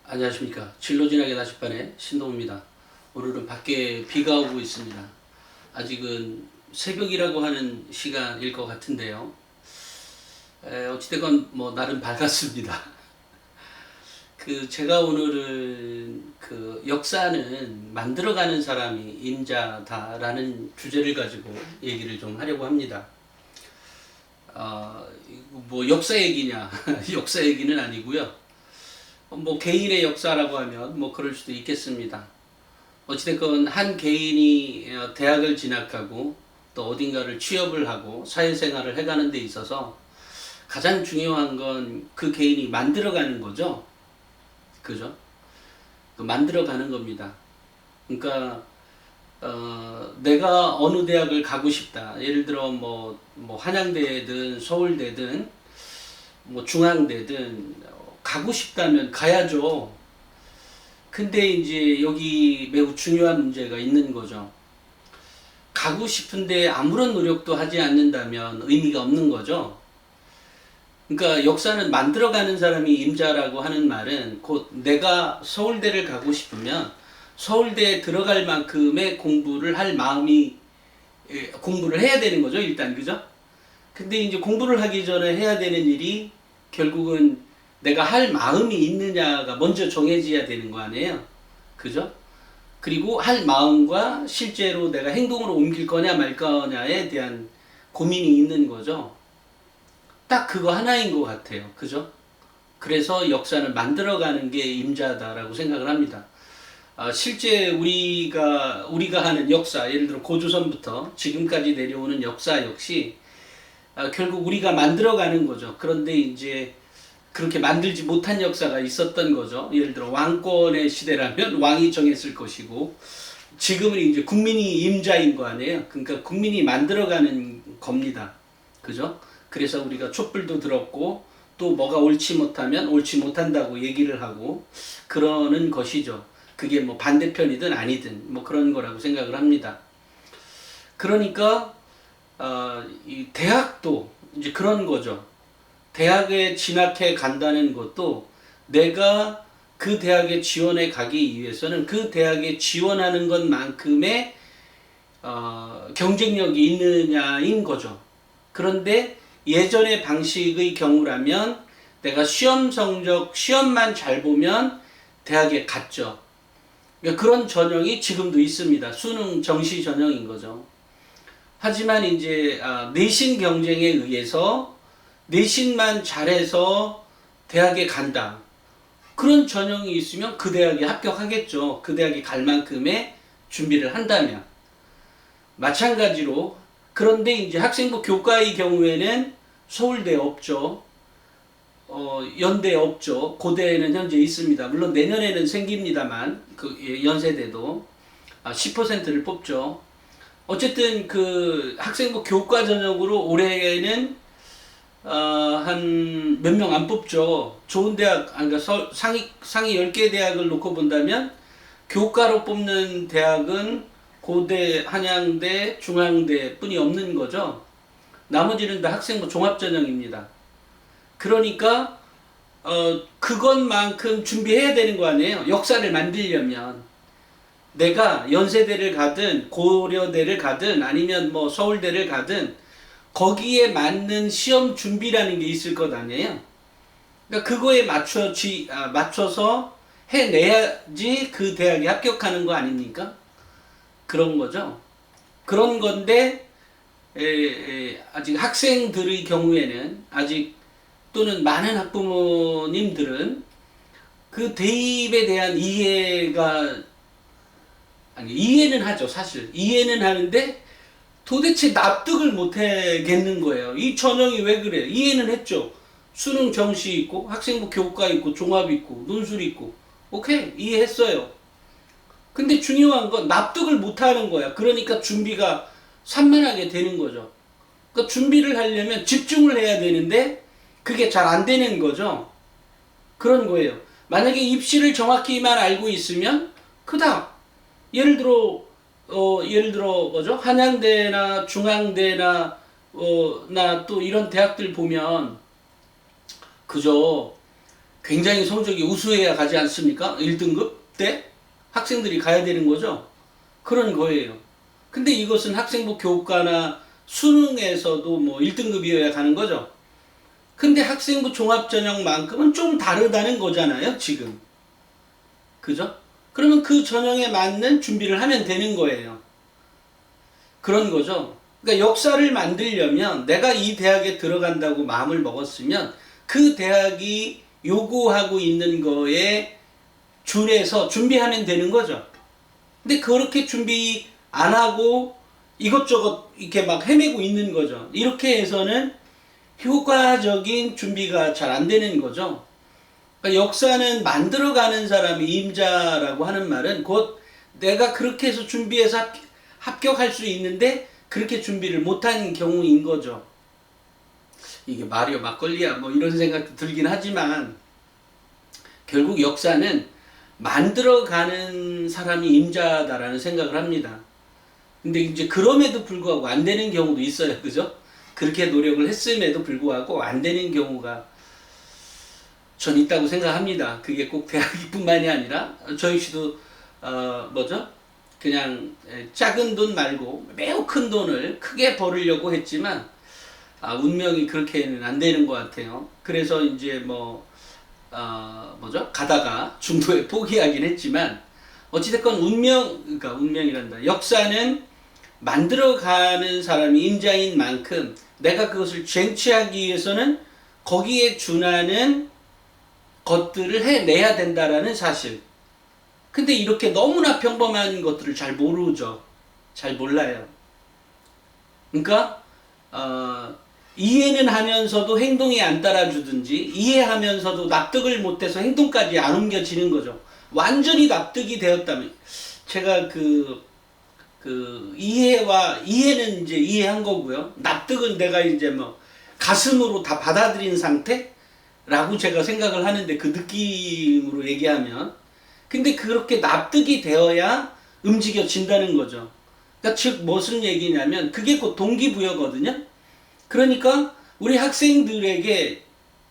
안녕하십니까. 진로진학의 나침반의 신동우입니다. 오늘은 밖에 비가 오고 있습니다. 아직은 새벽이라고 하는 시간일 것 같은데요. 어찌됐건 뭐 나름 밝았습니다. 제가 오늘은 역사는 만들어가는 사람이 임자다라는 주제를 가지고 얘기를 좀 하려고 합니다. 뭐 역사 얘기냐? 역사 얘기는 아니고요. 뭐 개인의 역사라고 하면 뭐 그럴 수도 있겠습니다. 어찌됐건 한 개인이 대학을 진학하고 또 어딘가를 취업을 하고 사회생활을 해가는 데 있어서 가장 중요한 건 그 개인이 만들어가는 거죠. 그죠? 만들어가는 겁니다. 그러니까 내가 어느 대학을 가고 싶다. 예를 들어 뭐 한양대든 서울대든 뭐 중앙대든 가고 싶다면 가야죠. 근데 이제 여기 매우 중요한 문제가 있는 거죠. 가고 싶은데 아무런 노력도 하지 않는다면 의미가 없는 거죠. 그러니까 역사는 만들어가는 사람이 임자라고 하는 말은 곧 내가 서울대를 가고 싶으면 서울대에 들어갈 만큼의 공부를 할 마음이 공부를 해야 되는 거죠. 일단 그죠? 근데 이제 공부를 하기 전에 해야 되는 일이 결국은 내가 할 마음이 있느냐가 먼저 정해져야 되는 거 아니에요. 그죠? 그리고 할 마음과 실제로 내가 행동으로 옮길 거냐 말 거냐에 대한 고민이 있는 거죠. 딱 그거 하나인 것 같아요. 그죠? 그래서 역사는 만들어가는 게 임자다라고 생각을 합니다. 실제 우리가 하는 역사, 예를 들어 고조선부터 지금까지 내려오는 역사 역시 결국 우리가 만들어가는 거죠. 그런데 이제 그렇게 만들지 못한 역사가 있었던 거죠. 예를 들어 왕권의 시대라면 왕이 정했을 것이고 지금은 이제 국민이 임자인 거 아니에요. 그러니까 국민이 만들어가는 겁니다. 그죠? 그래서 우리가 촛불도 들었고 또 뭐가 옳지 못하면 옳지 못한다고 얘기를 하고 그러는 것이죠. 그게 뭐 반대편이든 아니든 뭐 그런 거라고 생각을 합니다. 그러니까 이 대학도 이제 그런 거죠. 대학에 진학해 간다는 것도 내가 그 대학에 지원해 가기 위해서는 그 대학에 지원하는 것만큼의 경쟁력이 있느냐인 거죠. 그런데 예전의 방식의 경우라면 내가 시험만 잘 보면 대학에 갔죠. 그러니까 그런 전형이 지금도 있습니다. 수능 정시 전형인 거죠. 하지만 이제 내신 경쟁에 의해서 내신만 잘해서 대학에 간다. 그런 전형이 있으면 그 대학에 합격하겠죠. 그 대학에 갈 만큼의 준비를 한다면. 마찬가지로 그런데 이제 학생부 교과의 경우에는 서울대 없죠. 연대 없죠. 고대에는 현재 있습니다. 물론 내년에는 생깁니다만 연세대도 10%를 뽑죠. 어쨌든 그 학생부 교과 전형으로 올해는 한 몇 명 안 뽑죠. 좋은 대학, 그러니까 상위 10개 대학을 놓고 본다면 교과로 뽑는 대학은 고대, 한양대, 중앙대 뿐이 없는 거죠. 나머지는 다 학생부 종합전형입니다. 그러니까 그것만큼 준비해야 되는 거 아니에요. 역사를 만들려면 내가 연세대를 가든 고려대를 가든 아니면 뭐 서울대를 가든 거기에 맞는 시험 준비라는 게 있을 것 아니에요. 그러니까 그거에 맞춰서 해내야지 그 대학에 합격하는 거 아닙니까? 그런 거죠. 그런 건데 아직 학생들의 경우에는 아직 또는 많은 학부모님들은 그 대입에 대한 이해는 하죠. 사실 이해는 하는데 도대체 납득을 못 하겠는 거예요. 이 전형이 왜 그래? 이해는 했죠. 수능 정시 있고 학생부 교과 있고 종합 있고 논술 있고 오케이 이해했어요. 근데 중요한 건 납득을 못 하는 거야. 그러니까 준비가 산만하게 되는 거죠. 그러니까 준비를 하려면 집중을 해야 되는데 그게 잘 안 되는 거죠. 그런 거예요. 만약에 입시를 정확히만 알고 있으면 그닥 예를 들어 뭐죠? 한양대나 중앙대나 나 또 이런 대학들 보면 그저 굉장히 성적이 우수해야 가지 않습니까? 1등급 때 학생들이 가야 되는 거죠. 그런 거예요. 근데 이것은 학생부 교과나 수능에서도 뭐 1등급이어야 가는 거죠. 근데 학생부 종합전형만큼은 좀 다르다는 거잖아요, 지금. 그죠? 그러면 그 전형에 맞는 준비를 하면 되는 거예요. 그런 거죠. 그러니까 역사를 만들려면 내가 이 대학에 들어간다고 마음을 먹었으면 그 대학이 요구하고 있는 거에 준해서 준비하면 되는 거죠. 근데 그렇게 준비 안 하고 이것저것 이렇게 막 헤매고 있는 거죠. 이렇게 해서는 효과적인 준비가 잘 안 되는 거죠. 그러니까 역사는 만들어가는 사람이 임자라고 하는 말은 곧 내가 그렇게 해서 준비해서 합격할 수 있는데 그렇게 준비를 못한 경우인 거죠. 이게 마리오 막걸리야 뭐 이런 생각도 들긴 하지만 결국 역사는 만들어가는 사람이 임자다라는 생각을 합니다. 근데 이제 그럼에도 불구하고 안 되는 경우도 있어요. 그죠? 그렇게 노력을 했음에도 불구하고 안 되는 경우가 전 있다고 생각합니다. 그게 꼭 대학뿐만이 아니라 저희 씨도 뭐죠? 그냥 작은 돈 말고 매우 큰 돈을 크게 벌으려고 했지만 운명이 그렇게는 안 되는 것 같아요. 그래서 이제 뭐죠? 가다가 중도에 포기하긴 했지만 어찌됐건 그러니까 운명이란다. 역사는 만들어가는 사람이 임자인 만큼 내가 그것을 쟁취하기 위해서는 거기에 준하는 것들을 해내야 된다라는 사실. 근데 이렇게 너무나 평범한 것들을 잘 모르죠. 잘 몰라요. 그러니까 이해는 하면서도 행동이 안 따라주든지 이해하면서도 납득을 못해서 행동까지 안 옮겨지는 거죠. 완전히 납득이 되었다면 제가 이해는 이제 이해한 거고요. 납득은 내가 이제 가슴으로 다 받아들인 상태라고 제가 생각을 하는데 그 느낌으로 얘기하면 근데 그렇게 납득이 되어야 움직여진다는 거죠. 그러니까 즉 무슨 얘기냐면 그게 곧 동기부여거든요. 그러니까 우리 학생들에게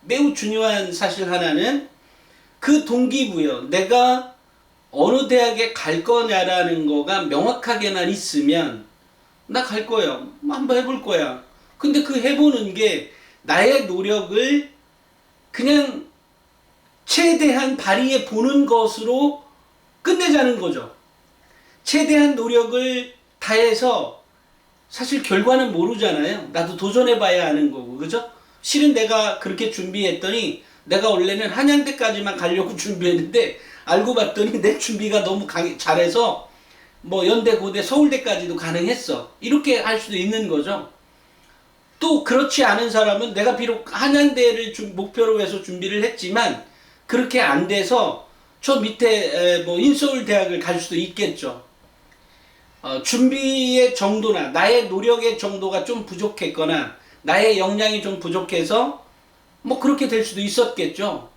매우 중요한 사실 하나는 그 동기부여, 내가 어느 대학에 갈 거냐라는 거가 명확하게만 있으면 나 갈 거야. 한번 해볼 거야. 근데 그 해보는 게 나의 노력을 그냥 최대한 발휘해 보는 것으로 끝내자는 거죠. 최대한 노력을 다해서 사실 결과는 모르잖아요. 나도 도전해봐야 하는 거고, 그죠? 실은 내가 그렇게 준비했더니 내가 원래는 한양대까지만 가려고 준비했는데 알고 봤더니 내 준비가 너무 잘해서 연대, 고대, 서울대까지도 가능했어. 이렇게 할 수도 있는 거죠. 또 그렇지 않은 사람은 내가 비록 한양대를 목표로 해서 준비를 했지만 그렇게 안 돼서 저 밑에 인서울대학을 갈 수도 있겠죠. 준비의 정도나 나의 노력의 정도가 좀 부족했거나 나의 역량이 좀 부족해서 그렇게 될 수도 있었겠죠.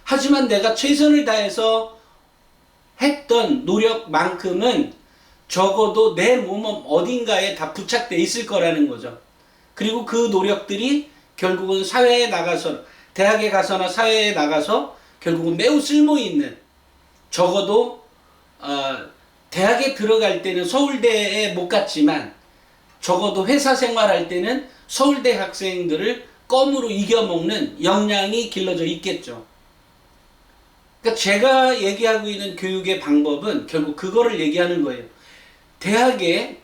하지만 내가 최선을 다해서 했던 노력만큼은 적어도 내 몸 어딘가에 다 부착돼 있을 거라는 거죠. 그리고 그 노력들이 결국은 사회에 나가서 대학에 가서나 사회에 나가서 결국은 매우 쓸모있는 적어도 대학에 들어갈 때는 서울대에 못 갔지만 적어도 회사 생활할 때는 서울대 학생들을 껌으로 이겨먹는 역량이 길러져 있겠죠. 그러니까 제가 얘기하고 있는 교육의 방법은 결국 그거를 얘기하는 거예요. 대학에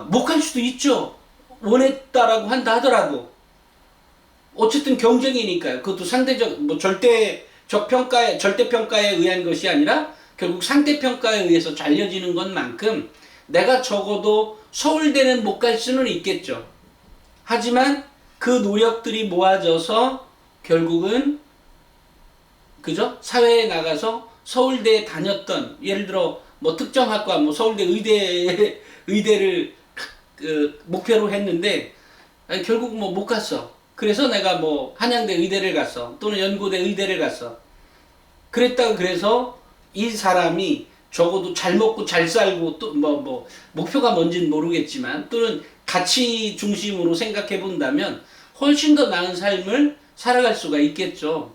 못 갈 수도 있죠. 원했다라고 한다 하더라도 어쨌든 경쟁이니까요. 그것도 상대적 절대적 평가에 절대 평가에 의한 것이 아니라 결국 상대 평가에 의해서 잘려지는 것만큼 내가 적어도 서울대는 못 갈 수는 있겠죠. 하지만 그 노력들이 모아져서 결국은 그죠? 사회에 나가서 서울대에 다녔던 예를 들어 특정 학과 서울대 의대를 목표로 했는데 결국 못 갔어. 그래서 내가 한양대 의대를 갔어. 또는 연고대 의대를 갔어. 그래서 이 사람이 적어도 잘 먹고 잘 살고 또 목표가 뭔지는 모르겠지만 또는 가치 중심으로 생각해 본다면 훨씬 더 나은 삶을 살아갈 수가 있겠죠.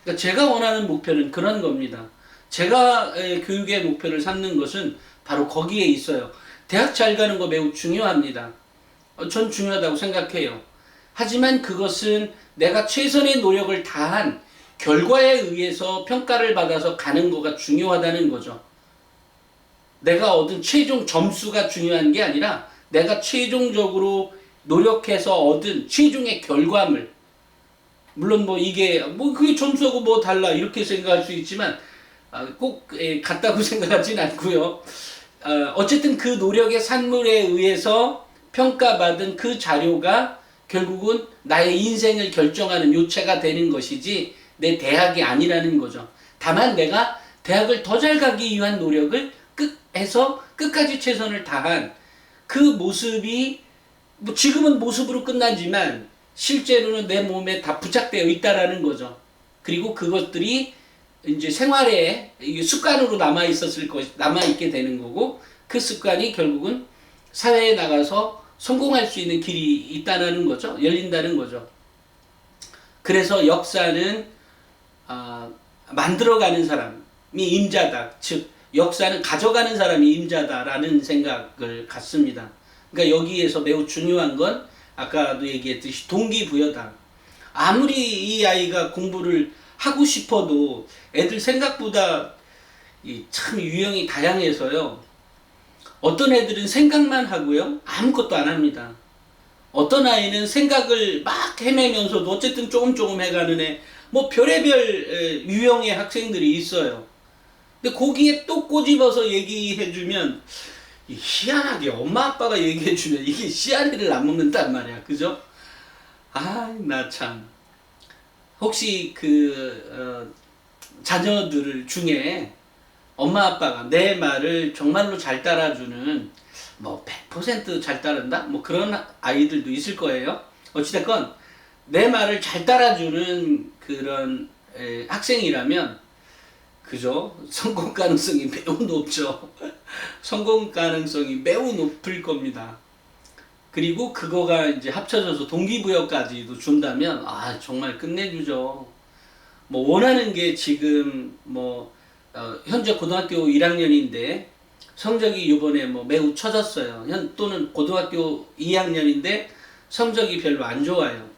그러니까 제가 원하는 목표는 그런 겁니다. 제가 교육의 목표를 삼는 것은 바로 거기에 있어요. 대학 잘 가는 거 매우 중요합니다. 전 중요하다고 생각해요. 하지만 그것은 내가 최선의 노력을 다한 결과에 의해서 평가를 받아서 가는 거가 중요하다는 거죠. 내가 얻은 최종 점수가 중요한 게 아니라 내가 최종적으로 노력해서 얻은 최종의 결과물. 물론 뭐 이게 뭐 그게 점수하고 뭐 달라 이렇게 생각할 수 있지만 꼭 같다고 생각하진 않고요. 어쨌든 그 노력의 산물에 의해서 평가받은 그 자료가 결국은 나의 인생을 결정하는 요체가 되는 것이지 내 대학이 아니라는 거죠. 다만 내가 대학을 더 잘 가기 위한 노력을 해서 끝까지 최선을 다한 그 모습이 뭐 지금은 모습으로 끝나지만 실제로는 내 몸에 다 부착되어 있다라는 거죠. 그리고 그것들이 이제 생활에 습관으로 남아있게 되는 거고, 그 습관이 결국은 사회에 나가서 성공할 수 있는 길이 있다는 거죠. 열린다는 거죠. 그래서 역사는, 만들어가는 사람이 임자다. 즉, 역사는 가져가는 사람이 임자다라는 생각을 갖습니다. 그러니까 여기에서 매우 중요한 건 아까도 얘기했듯이 동기부여다. 아무리 이 아이가 공부를 하고 싶어도 애들 생각보다 참 유형이 다양해서요. 어떤 애들은 생각만 하고요. 아무것도 안 합니다. 어떤 아이는 생각을 막 헤매면서도 어쨌든 조금 해가는 애, 뭐 별의별 유형의 학생들이 있어요. 근데 거기에 또 꼬집어서 얘기해주면 희한하게 엄마 아빠가 얘기해주면 이게 씨알이를 안 먹는단 말이야. 그죠? 나 참. 혹시 자녀들 중에 엄마 아빠가 내 말을 정말로 잘 따라주는, 뭐 100% 잘 따른다? 뭐 그런 아이들도 있을 거예요. 어찌됐건 내 말을 잘 따라주는 그런 학생이라면, 그죠? 성공 가능성이 매우 높죠. 성공 가능성이 매우 높을 겁니다. 그리고 그거가 이제 합쳐져서 동기부여까지도 준다면, 정말 끝내주죠. 뭐 원하는 게 지금 현재 고등학교 1학년인데 성적이 이번에 뭐 매우 처졌어요. 또는 고등학교 2학년인데 성적이 별로 안 좋아요.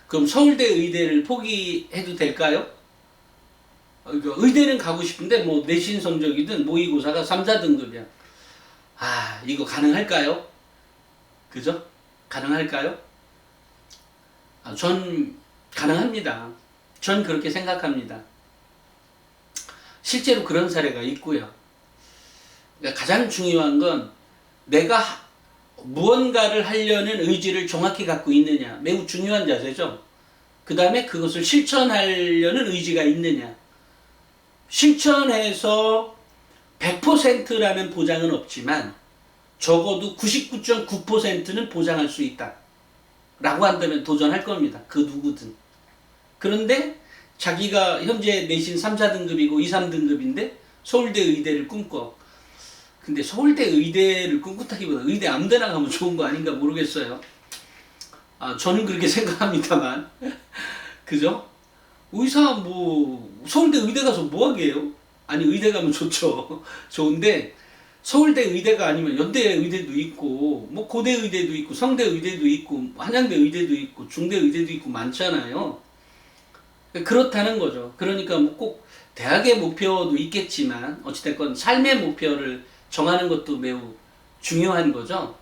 그럼 서울대 의대를 포기해도 될까요? 의대는 가고 싶은데 뭐 내신 성적이든 모의고사가 3, 4등급이야. 이거 가능할까요? 그죠? 가능할까요? 전 가능합니다. 전 그렇게 생각합니다. 실제로 그런 사례가 있고요. 그러니까 가장 중요한 건 내가 무언가를 하려는 의지를 정확히 갖고 있느냐. 매우 중요한 자세죠. 그 다음에 그것을 실천하려는 의지가 있느냐. 실천해서 100%라는 보장은 없지만 적어도 99.9%는 보장할 수 있다 라고 한다면 도전할 겁니다. 그 누구든. 그런데 자기가 현재 내신 3, 4등급이고 2, 3등급인데 서울대 의대를 꿈꿔. 근데 서울대 의대를 꿈꾸다기보다 의대 아무데나 가면 좋은 거 아닌가 모르겠어요. 저는 그렇게 생각합니다만. 그죠? 의사 서울대 의대 가서 뭐 하게요? 아니, 의대 가면 좋죠. 좋은데 서울대 의대가 아니면 연대 의대도 있고 뭐 고대 의대도 있고 성대 의대도 있고 한양대 의대도 있고 중대 의대도 있고 많잖아요. 그렇다는 거죠. 그러니까 뭐 꼭 대학의 목표도 있겠지만 어찌됐건 삶의 목표를 정하는 것도 매우 중요한 거죠.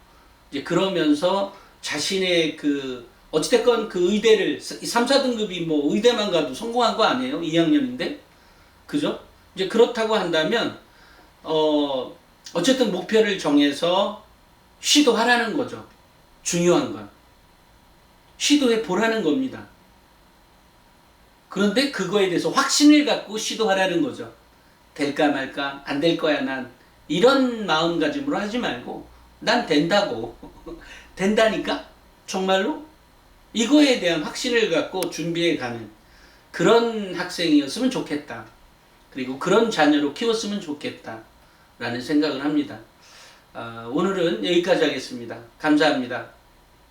이제 그러면서 자신의 어찌됐건 그 의대를 3, 4등급이 뭐 의대만 가도 성공한 거 아니에요? 2학년인데? 그죠? 이제 그렇다고 한다면 어쨌든 목표를 정해서 시도하라는 거죠. 중요한 건 시도해 보라는 겁니다. 그런데 그거에 대해서 확신을 갖고 시도하라는 거죠. 될까 말까, 안 될 거야 난, 이런 마음가짐으로 하지 말고 난 된다고. 된다니까? 정말로? 이거에 대한 확신을 갖고 준비해 가는 그런 학생이었으면 좋겠다. 그리고 그런 자녀로 키웠으면 좋겠다 라는 생각을 합니다. 오늘은 여기까지 하겠습니다. 감사합니다.